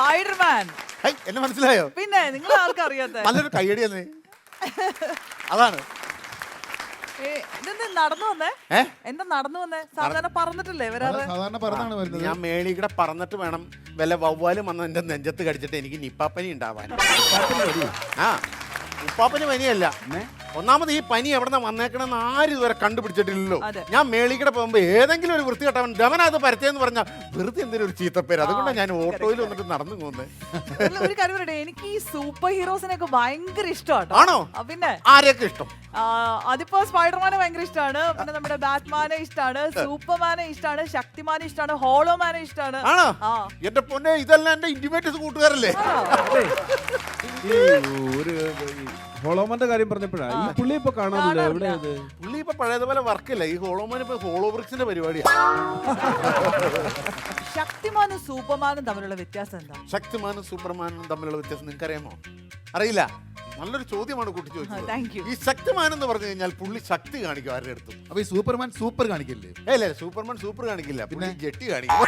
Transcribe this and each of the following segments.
Spiderman. എന്നെ മനസ്സിലായോ? പിന്നെ നിങ്ങൾ ആർക്കും അറിയാത്ത നല്ലൊരു കയ്യടി തന്നെ. അതാണ് ഇതെന്താ നടന്നു വന്നേ? എന്താ നടന്നു വന്നേ? സാധാരണ പറന്നിട്ടില്ലേ വരാറ്? സാധാരണ പറന്നാണ് വരുന്നത്. ഞാൻ മേളികൂടെ പറന്നിട്ട് വേണം വല്ല വവ്വാലും വന്ന് എന്റെ നെഞ്ചത്ത് കടിച്ചിട്ട് എനിക്ക് നിപ്പാപ്പനി ഉണ്ടാവാൻ. ആ ഉപ്പാപ്പന് പനിയല്ല. ഒന്നാമത് ഈ പനി എവിടെ വന്നേക്കണെന്ന് ആരും ഇതുവരെ കണ്ടുപിടിച്ചിട്ടില്ലല്ലോ. ഞാൻ മേളിക്കടെ പോകുമ്പോ ഏതെങ്കിലും ഒരു വൃത്തികെട്ടവൻ രമനത് പരത്തേന്ന് പറഞ്ഞാൽ വെറുതെ എന്തെങ്കിലും ഒരു ചീത്തപ്പേര്. അതുകൊണ്ടാണ് ഞാൻ ഓട്ടോയിൽ വന്നിട്ട് നടന്നു പോകുന്നത്. ഒരു കാര്യം പറയട്ടെ, എനിക്ക് ഈ സൂപ്പർ ഹീറോസിനൊക്കെ ഭയങ്കര ഇഷ്ടമാണ്. ആണോ? പിന്നെ ആരെയൊക്കെ ഇഷ്ടം? അതിപ്പോ സ്പൈഡർമാനെ ഭയങ്കര ഇഷ്ടമാണ്, പിന്നെ നമ്മുടെ ബാറ്റ്മാനെ ഇഷ്ടമാണ്, സൂപ്പർമാനെ ഇഷ്ടമാണ്, ശക്തിമാനെ ഇഷ്ടമാണ്, ഹോളോമാനെ ഇഷ്ടമാണ്. ആണോ? എന്റെ പൊന്നെ, ഇതെല്ലാം എന്റെ ഇന്റിമേറ്റ് കൂട്ടുകാരല്ലേ? ഹോളോമാന്റെ കാര്യം പറഞ്ഞപ്പോഴാ ഈ പുള്ളി ഇപ്പൊ കാണാനില്ല. എവിടെയത് പുള്ളി? ഇപ്പൊ പഴയതുപോലെ വർക്കില്ല. ഈ ഹോളോമാൻ ഇപ്പൊ ഹോളോബ്രിക്സിന്റെ പരിപാടിയാണ്. ശക്തിമാനും സൂപ്പർമാനും തമ്മിലുള്ള വ്യത്യാസം എന്താ? ശക്തിമാനും സൂപ്പർമാനും തമ്മിലുള്ള വ്യത്യാസം നിങ്ങൾക്ക് അറിയാമോ? അറിയില്ല. നല്ലൊരു ചോദ്യമാണ് കുട്ടി ചോദിച്ചത്. ഈ ശക്തിമാൻ എന്ന് പറഞ്ഞു കഴിഞ്ഞാൽ പുള്ളി ശക്തി കാണിക്കും ആരുടെ അടുത്തും. അപ്പൊ ഈ സൂപ്പർമാൻ സൂപ്പർ കാണിക്കില്ലേ? അല്ലേ, സൂപ്പർമാൻ സൂപ്പർ കാണിക്കില്ല, പിന്നെ ജെട്ടി കാണിക്കും.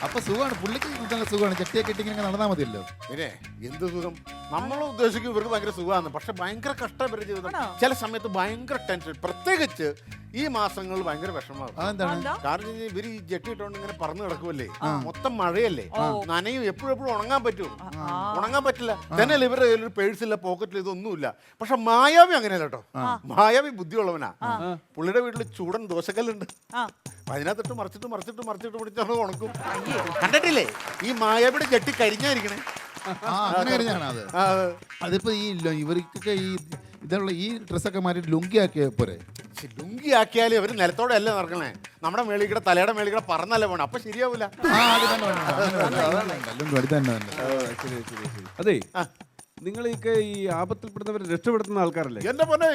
അപ്പൊ സുഖമാണ്, പുള്ളിക്ക് നല്ല സുഖമാണ്. ജെട്ടിയൊക്കെ ഇട്ട് ഇങ്ങനെ നടന്നാൽ മതിയല്ലോ. പിന്നെ എന്ത് സുഖം? നമ്മൾ ഉദ്ദേശിക്കും ഇവർക്ക് ഭയങ്കര സുഖമാണ്, പക്ഷെ ഭയങ്കര കഷ്ടപ്പെട്ട ജീവിതം. ചില സമയത്ത് ഭയങ്കര ടെൻഷൻ, പ്രത്യേകിച്ച് ഈ മാസങ്ങളിൽ ഭയങ്കര വിഷമമാണ്. കാരണം ഇവര് ഈ ജെട്ടി ഇട്ടോണ്ട് ഇങ്ങനെ പറന്ന് കിടക്കുമല്ലേ, മൊത്തം മഴയല്ലേ, നനയും. എപ്പോഴും ഉണങ്ങാൻ പറ്റുമോ? ഉണങ്ങാൻ പറ്റില്ല. തന്നെ ഇവരുടെ ഒരു പേഴ്സില്ല, പോക്കറ്റിൽ, ഇതൊന്നുമില്ല. പക്ഷെ മായാവി അങ്ങനെയല്ല കേട്ടോ. മായാവി ബുദ്ധിയുള്ളവനാ. പുള്ളിയുടെ വീട്ടിൽ ചൂടൻ ദോശക്കല്ലുണ്ട്. അതിനകത്തിട്ട് മറിച്ചിട്ട് പിടിച്ചോണ്ട് ഉണക്കും. കണ്ടിട്ടില്ലേ ഈ മായാവിയുടെ ജെട്ടി കരിഞ്ഞായിരിക്കണേ? അതിപ്പോ ഈ ഇവർക്കൊക്കെ ഈ ഇതുള്ള ഈ ഡ്രസ്സൊക്കെ മാറ്റിട്ട് ലുങ്കി ആക്കിയ പോരെ? ലുങ്കി ആക്കിയാലും അവര് നിലത്തോടെ അല്ലേ നടക്കണേ, നമ്മുടെ മേളികൂടെ തലയുടെ മേളികൂടെ പറന്നല്ലേ പോണേ. അപ്പൊ ശരിയാവൂല. അതെ, നിങ്ങളൊക്കെ ഈ ആപത്തിൽപ്പെടുന്നവരെ രക്ഷപ്പെടുത്തുന്ന ആൾക്കാരല്ലേ? എന്റെ പൊന്നെ,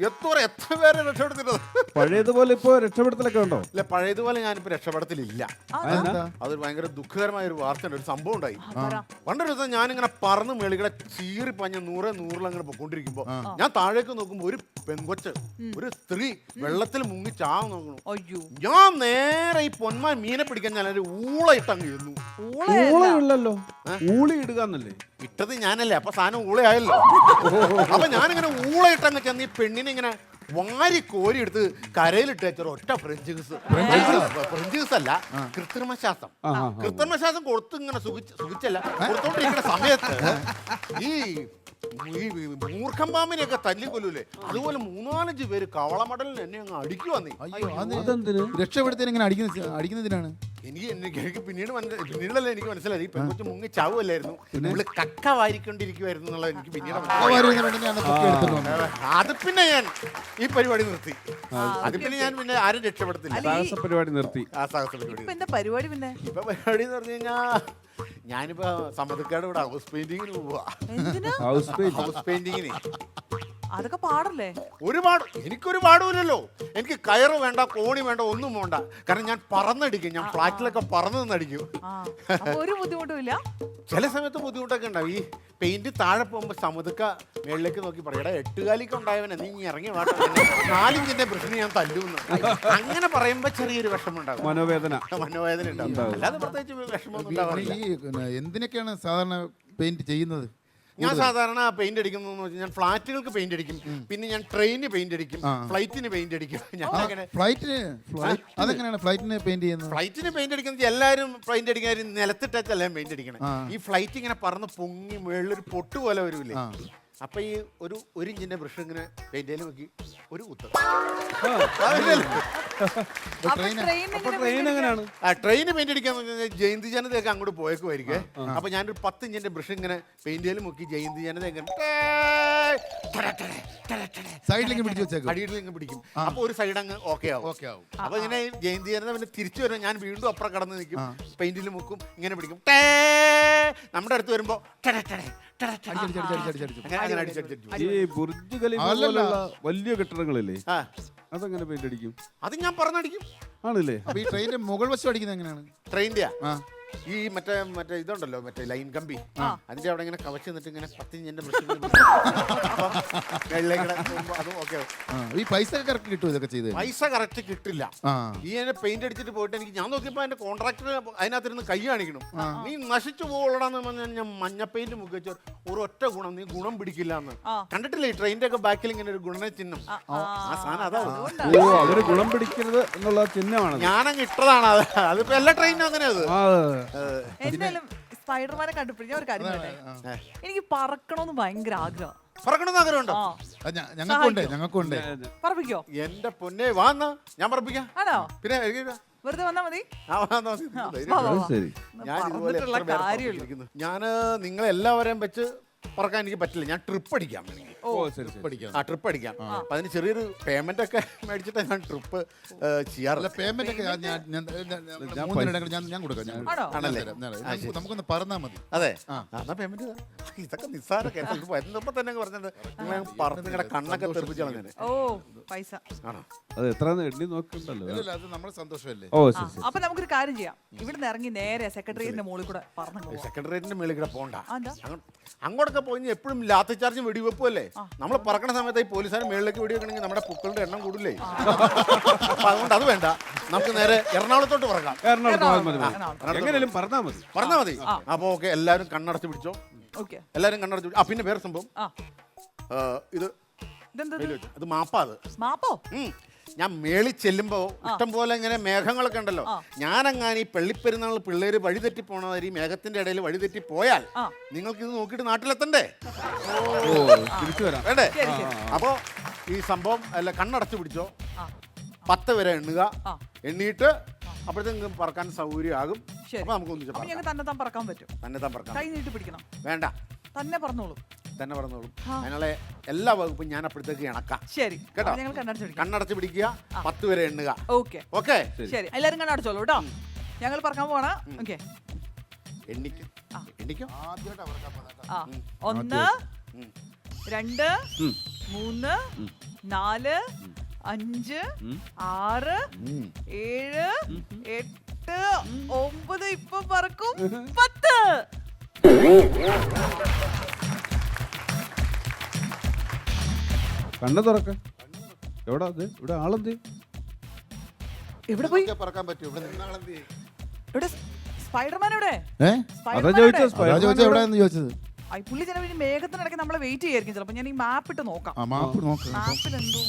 എത്ര പേരെ രക്ഷപ്പെടുത്തിട്ടത്. പഴയതുപോലെ ഇപ്പൊ രക്ഷപ്പെടുത്തലൊക്കെ ഉണ്ടോ? ഇല്ല, പഴയതുപോലെ ഞാനിപ്പോ രക്ഷപ്പെടത്തിലില്ല. അതൊരു ഭയങ്കര ദുഃഖകരമായ ഒരു വാർത്തയുണ്ട്. ഒരു സംഭവം ഉണ്ടായി. പണ്ടൊരു ദിവസം ഞാനിങ്ങനെ പറന്ന് മേളികളെ ചീറിപ്പഞ്ഞ് നൂറിലങ്ങനെ പൊക്കൊണ്ടിരിക്കുമ്പോ ഞാൻ താഴേക്ക് നോക്കുമ്പോ ഒരു പെങ്കൊച്ച്, ഒരു സ്ത്രീ വെള്ളത്തിൽ മുങ്ങി ചാവ് നോക്കണു. ഞാൻ നേരെ ഈ പൊന്മാൻ മീനെ പിടിക്കാൻ ഞാൻ ഒരു ഊളയിട്ട് അങ്ങ് ഇരുന്നു. ഊളയല്ലോ, ഊളി ഇടുക എന്നല്ലേ? ഇട്ടത് ഞാനല്ലേ, അപ്പൊ സാധനം ഊളയായല്ലോ. അപ്പൊ ഞാനിങ്ങനെ ഊളയിട്ടങ്ങ് ചെന്ന് ഈ പെണ്ണിനെ ഇങ്ങനെ വാരി കോരി എടുത്ത് കരയിലിട്ട് വെച്ചൊരു ഒറ്റ ഫ്രഞ്ച് കിസ് അല്ല, കൃത്രിമശ്വാസം. കൃത്രിമശ്വാസം കൊടുത്ത് ഇങ്ങനെ സുഖിച്ചല്ല കൊടുത്തോണ്ടിരിക്കുന്ന സമയത്ത് ഈ മൂർഖം പാമ്പിനെയൊക്കെ തല്ലിക്കൊല്ലൂലേ, അതുപോലെ 3-4 പേര് കവളമടലിന് എന്നെ അങ്ങ് അടിക്കു വന്നേ. രക്ഷപ്പെടുത്തി ഇങ്ങനെ അടിക്കുന്നതിനാണ്. എനിക്ക് പിന്നീടല്ലേ എനിക്ക് മനസ്സിലായി ഈ പെൺകൊച്ചു മുങ്ങി ചാവുമല്ലായിരുന്നു, നമ്മള് കക്ക വാരിക്കൊണ്ടിരിക്കുവായിരുന്നു എന്നുള്ളത് എനിക്ക് പിന്നീട്. അത് പിന്നെ ഞാൻ ഈ പരിപാടി നിർത്തി. അത് പിന്നെ ഞാൻ പിന്നെ ആരും രക്ഷപ്പെടുത്തില്ല. പരിപാടി നിർത്തി. ഇപ്പൊ പരിപാടി എന്ന് പറഞ്ഞു കഴിഞ്ഞാ ഞാനിപ്പോ സമ്മതിക്കാട് ഇവിടെ ഹൗസ് പെയിന്റിങ്ങിന് പോവാ. ഹൗസ് പെയിന്റിങ്ങിന് അതൊക്കെ പാടല്ലേ? എനിക്കൊരു പാടുമില്ലല്ലോ. എനിക്ക് കയറ് വേണ്ട, കോണി വേണ്ട, ഒന്നും വേണ്ട. കാരണം ഞാൻ പറന്നടിക്കും. ഞാൻ ഫ്ലാറ്റിലൊക്കെ പറന്ന് നിന്നടിക്കും. ഒരു ബുദ്ധിമുട്ടും ഇല്ല. ചില സമയത്ത് ബുദ്ധിമുട്ടൊക്കെ ഉണ്ടാവും. ഈ പെയിന്റ് താഴെ പോകുമ്പോ സമുദ്രക്ക മേളിലേക്ക് നോക്കി പറയടാ, 8 കാലിക്ക് ഉണ്ടായവനെ നീ ഇറങ്ങി വാട്ട, 4 ഇഞ്ചിന്റെ ബ്രഷിന് ഞാൻ തല്ലുന്നു. അങ്ങനെ പറയുമ്പോ ചെറിയൊരു വിഷമം ഉണ്ടാകും, മനോവേദന ഉണ്ടാവും. അല്ലാതെ പ്രത്യേകിച്ച് വിഷമമൊന്നും ഉണ്ടാവാറില്ല. എന്തിനൊക്കെയാണ് സാധാരണ പെയിന്റ് ചെയ്യുന്നത്? ഞാൻ സാധാരണ പെയിന്റ് അടിക്കുന്നതെന്ന് വെച്ചാൽ ഞാൻ ഫ്ലാറ്റുകൾക്ക് പെയിന്റ് അടിക്കും, പിന്നെ ഞാൻ ട്രെയിനിന് പെയിന്റ് അടിക്കും, ഫ്ലൈറ്റിന് പെയിന്റ് അടിക്കും. അതെങ്ങനെയാണ് ഫ്ലൈറ്റിന് പെയിന്റ് ചെയ്യുന്നത്? ഫ്ലൈറ്റിന് പെയിന്റ് അടിക്കുന്നത് എല്ലാവരും പെയിന്റ് അടിക്കാൻ നിലത്തിട്ടല്ല പെയിന്റ് അടിക്കണം. ഈ ഫ്ലൈറ്റ് ഇങ്ങനെ പറന്ന് പൊങ്ങി മുകളിലൊരു പൊട്ട് പോലെ വരൂലേ, അപ്പൊ ഈ ഒരു ഇഞ്ചിന്റെ ബ്രഷ് ഇങ്ങനെ പെയിന്റിൽ നോക്കി ഒരു കുത്ത്. ട്രെയിന് പെയിന്റ് അടിക്കാൻ ജയന്തി ജനതയൊക്കെ അങ്ങോട്ട് പോയേക്കുമായിരിക്കും. അപ്പൊ ഞാനൊരു 10 ഇഞ്ചിന്റെ ബ്രഷ് ഇങ്ങനെ പെയിന്റിൽ നോക്കി ജയന്തി ജനത സൈഡിലേക്ക് അടിയിലേക്ക് പിടിക്കും. അപ്പൊ ഒരു സൈഡ് അങ്ങ് ഓക്കെ ആവും. അപ്പൊ ഇങ്ങനെ ജയന്തി ജനത പിന്നെ തിരിച്ചു വരും. ഞാൻ വീണ്ടും അപ്പുറം കടന്ന് നിൽക്കും, പെയിന്റിൽ മുക്കും, ഇങ്ങനെ പിടിക്കും. നമ്മുടെ അടുത്ത് വരുമ്പോ ഈ ബുർജ് ഖലീഫ വലിയ കെട്ടിടങ്ങളില്ലേ, അതെങ്ങനെ പെയിന്റ് അടിക്കും? അത് ഞാൻ പറഞ്ഞടിക്കും. ആണല്ലേ? ഈ ട്രെയിനിന്റെ മുകൾ വശം അടിക്കുന്നത് എങ്ങനെയാണ്? ട്രെയിനിന്റെ ഈ മറ്റേ ഇതുണ്ടല്ലോ മറ്റേ ലൈൻ കമ്പി അതിന്റെ അവിടെ ഇങ്ങനെ കവച്ച് നിന്നിട്ട് ഇങ്ങനെ 10 ഇഞ്ചിന്റെ അതും ഓക്കെ. ഈ പൈസ കറക്റ്റ് കിട്ടും ഇതൊക്കെ ചെയ്ത്? പൈസ കറക്റ്റ് കിട്ടില്ല. ഈ എന്നെ പെയിന്റ് അടിച്ചിട്ട് പോയിട്ട് എനിക്ക് ഞാൻ നോക്കിയപ്പോ എന്റെ കോൺട്രാക്ടർ അതിനകത്തിരുന്ന് കൈ കാണിക്കണം. നീ നശിച്ചു പോകണമെന്ന് പറഞ്ഞാൽ ഞാൻ മഞ്ഞ പെയിന്റ് മുക്കി വെച്ച ഒരു ഒറ്റ ഗുണം, നീ ഗുണം പിടിക്കില്ല എന്ന്. കണ്ടിട്ടില്ലേ ഈ ട്രെയിനിന്റെ ഒക്കെ ബാക്കിൽ ഇങ്ങനെ ഒരു ഗുണ ചിഹ്നം? ആ സാധനം അതാണ്. അവര് ഗുണം പിടിക്കരുത് എന്നുള്ള ചിഹ്നമാണ്. ഞാനങ്ങ് ഇട്ടതാണ് അത്. അതിപ്പോ എല്ലാ ട്രെയിനും അങ്ങനെ അത്. എന്തായാലും സ്പൈഡർമാനെ കണ്ടപ്പോഴേ ഞാൻ ഒരു കാര്യം പറയട്ടെ. എനിക്ക് പറക്കണമെന്ന് ഭയങ്കര ആഗ്രഹം. പറക്കണമെന്ന് ആഗ്രഹമുണ്ടോ? ഞങ്ങൾക്കുണ്ട്. പറപ്പിക്കോ? എന്റെ പൊന്നെ വാന്നാ ഞാൻ പറപ്പിക്കാം. ആണോ? പിന്നെ വെറുതെ വന്നാ മതി. ശരി. ഞാൻ ഇതുപോലെ എത്ര പേരെ പറപ്പിച്ചിരിക്കുന്നു. ഞാന് നിങ്ങളെല്ലാവരെയും വെച്ച് പറക്കാൻ എനിക്ക് പറ്റില്ല. ഞാൻ ട്രിപ്പ് അടിക്കാം. ട്രിപ്പ് അടിക്കാം. അപ്പൊ അതിന് ചെറിയൊരു പേയ്മെന്റ് ഒക്കെ മേടിച്ചിട്ട് ഞാൻ ട്രിപ്പ് ചെയ്യാറില്ല. പേയ്മെന്റ് ഒക്കെ ഞാൻ കൊടുക്കാം. ആണല്ലേ? നമുക്കൊന്ന് പറഞ്ഞാൽ മതി. അതെ, എന്നാ പേയ്മെന്റ് ഇതൊക്കെ നിസ്സാര കേട്ടോ. എന്നപ്പോ തന്നെ പറഞ്ഞത് നിങ്ങൾ പറഞ്ഞ് നിങ്ങളുടെ കണ്ണൊക്കെ തെറിപ്പിച്ചു കളഞ്ഞേ. ഓ പൈസ ആണോ? അത് എത്ര എണ്ണി നോക്കണ്ടല്ലോ. അത് നമ്മുടെ സന്തോഷമല്ലേ? ഓ ശരി. അപ്പൊ നമുക്കൊരു കാര്യം ചെയ്യാം. ഇവിടുന്ന് ഇറങ്ങി നേരെ സെക്രട്ടേറിയറ്റിന്റെ മുകളിൽ കൂടെ പറഞ്ഞു. സെക്രട്ടേറിയറ്റിന്റെ മേളിൽ കൂടെ പോകണ്ട. അങ്ങോട്ടൊക്കെ പോയി എപ്പോഴും ലാത്തി ചാർജും വെടിവെപ്പും അല്ലേ? നമ്മൾ പറക്കണ സമയത്ത് ഈ പോലീസുകാർ മേളിലേക്ക് വെടിവെക്കണമെങ്കിൽ നമ്മുടെ പൂക്കളുടെ എണ്ണം കൂടില്ലേ? അപ്പൊ അതുകൊണ്ട് അത് വേണ്ട. നമുക്ക് നേരെ എറണാകുളത്തോട്ട് പറക്കാം. എങ്ങനെയും പറഞ്ഞാൽ മതി. അപ്പൊ ഓക്കെ, എല്ലാവരും കണ്ണടച്ച് പിടിച്ചോ. എല്ലാവരും കണ്ണടച്ച് പിടിച്ചോ. പിന്നെ വേറെ സംഭവം, ഇത് അത് മാപ്പാ. അത് മാപ്പോ? ഞാൻ മേളിൽ ചെല്ലുമ്പോ ഇഷ്ടം പോലെ ഇങ്ങനെ മേഘങ്ങളൊക്കെ ഉണ്ടല്ലോ. ഞാനങ്ങനെ ഈ പള്ളിപ്പെരുന്നാൾ പിള്ളേര് വഴിതെറ്റി പോണവര് ഈ മേഘത്തിന്റെ ഇടയിൽ വഴിതെറ്റി പോയാൽ നിങ്ങൾക്ക് ഇത് നോക്കിയിട്ട് നാട്ടിലെത്തണ്ടേ? വേണ്ടേ? അപ്പോ ഈ സംഭവം അല്ല, കണ്ണടച്ചു പിടിച്ചോ. 10 വരെ എണ്ണുക. എണ്ണീട്ട് അപ്പോഴത്തേക്ക് പറക്കാൻ സൗകര്യമാകും. അപ്പൊ നമുക്ക് ഒന്നിച്ച് തന്നെ പറക്കാൻ പറ്റും. തന്നെ പറക്കാം. കൈ നീട്ടി പിടിക്കണം. വേണ്ട, തന്നെ പറഞ്ഞോളൂ. തന്നെ പറഞ്ഞോളൂ. അതിനുള്ള എല്ലാ വകുപ്പും ഞാൻ അപ്പോഴത്തേക്ക് ഇണക്കാം. ശരി കേട്ടോ? കണ്ണടച്ച് പിടിക്കുക. 10 വരെ എണ്ണുക. ഓക്കെ ഓക്കെ, ശരി. എല്ലാരും കണ്ണടച്ചോളൂ കേട്ടോ. ഞങ്ങൾ പറക്കാൻ പോണ. ഓക്കെ, എണ്ണിക്കും. 1 2 3 4 5 6 7 8 9 ഇപ്പൊ പറക്കും 10. കണ്ണ തുറക്ക. എവിടാ ഇവിടെ ആളെന്ത്? എവിടെ പോയി പറക്കാൻ പറ്റും? ഇവിടെ നിന്നാളെന്ത്? ഇവിടെ സ്പൈഡർമാൻ എവിടെ? ചോദിച്ചത് പുള്ളി ചില മേഘത്തിനിടയ്ക്ക് നമ്മളെ വെയിറ്റ് ചെയ്യായിരിക്കും. ചിലപ്പോ ഞാൻ ഈ മാപ്പ് ഇട്ട് നോക്കാം. മാപ്പിൽ എന്തോ.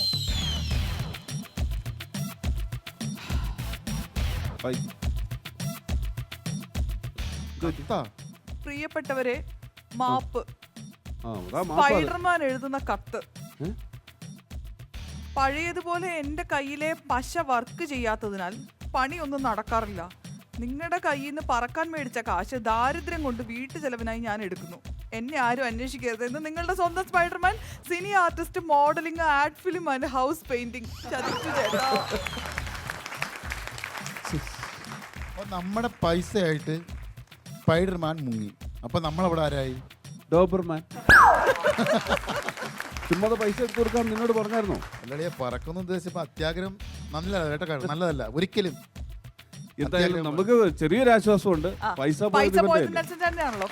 പ്രിയപ്പെട്ടവരെ, മാപ്പ്. സ്പൈഡർമാൻ എഴുതുന്ന കത്ത്. പഴയതുപോലെ എന്റെ കയ്യിലെ പശ വർക്ക് ചെയ്യാത്തതിനാൽ പണിയൊന്നും നടക്കാറില്ല. നിങ്ങളുടെ കയ്യിൽ നിന്ന് പറക്കാൻ മേടിച്ച കാശ് ദാരിദ്ര്യം കൊണ്ട് വീട്ടു ചെലവിനായി ഞാൻ എടുക്കുന്നു. എന്നെ ആരും അന്വേഷിക്കരുത് എന്ന് നിങ്ങളുടെ സ്വന്തം Spiderman, cine artist, modelling, ad film and house painting. നമ്മുടെ പൈസയായിട്ട് സ്പൈഡർമാൻ മുങ്ങി. അപ്പൊ നമ്മളവിടെ ആരായി? ഡോബർമാൻ. ചുമ്മാ പൈസ എടുത്തു കൊടുക്കാൻ നിന്നോട് പറഞ്ഞായിരുന്നോ? അല്ലടിയെ, പറക്കുന്ന ഉദ്ദേശിച്ചപ്പോ അത്യാഗ്രഹം നല്ലതല്ല ഒരിക്കലും. എന്തായാലും നമുക്ക് ചെറിയൊരു ആശ്വാസമുണ്ട്. പൈസ പോയതിന്റെ തന്നെയാണല്ലോ.